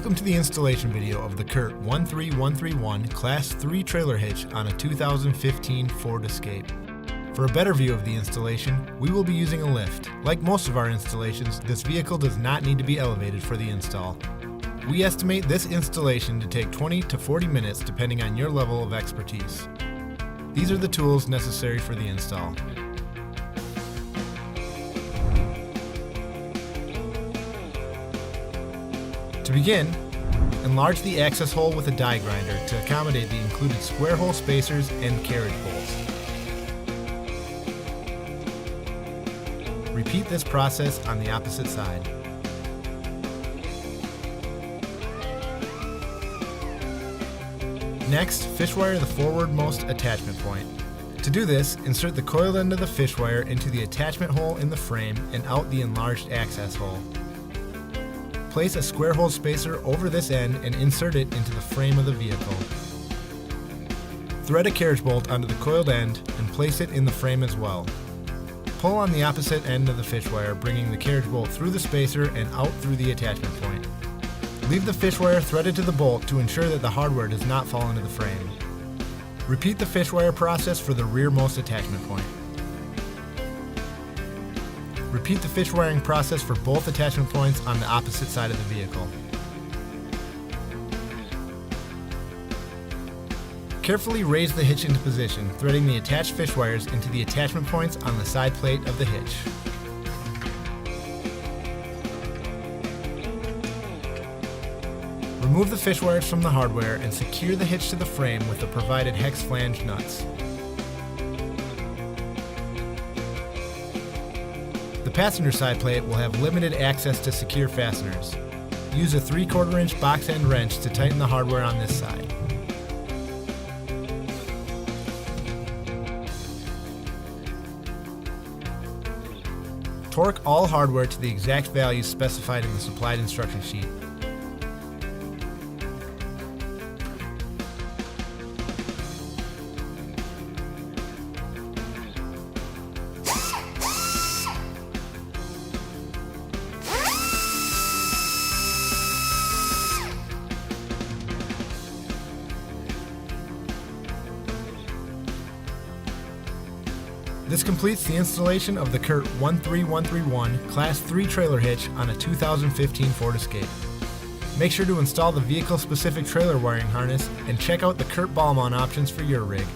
Welcome to the installation video of the CURT 13131 Class 3 trailer hitch on a 2015 Ford Escape. For a better view of the installation, we will be using a lift. Like most of our installations, this vehicle does not need to be elevated for the install. We estimate this installation to take 20 to 40 minutes depending on your level of expertise. These are the tools necessary for the install. To begin, enlarge the access hole with a die grinder to accommodate the included square hole spacers and carriage bolts. Repeat this process on the opposite side. Next, fishwire the forwardmost attachment point. To do this, insert the coiled end of the fishwire into the attachment hole in the frame and out the enlarged access hole. Place a square hole spacer over this end and insert it into the frame of the vehicle. Thread a carriage bolt onto the coiled end and place it in the frame as well. Pull on the opposite end of the fishwire, bringing the carriage bolt through the spacer and out through the attachment point. Leave the fishwire threaded to the bolt to ensure that the hardware does not fall into the frame. Repeat the fishwire process for the rearmost attachment point. Repeat the fish wiring process for both attachment points on the opposite side of the vehicle. Carefully raise the hitch into position, threading the attached fish wires into the attachment points on the side plate of the hitch. Remove the fish wires from the hardware and secure the hitch to the frame with the provided hex flange nuts. The passenger side plate will have limited access to secure fasteners. Use a 3/4 inch box end wrench to tighten the hardware on this side. Torque all hardware to the exact values specified in the supplied instruction sheet. This completes the installation of the CURT 13131 Class 3 trailer hitch on a 2015 Ford Escape. Make sure to install the vehicle-specific trailer wiring harness and check out the CURT ball mount options for your rig.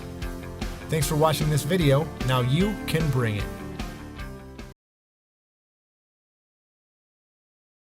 Thanks for watching this video. Now you can bring it.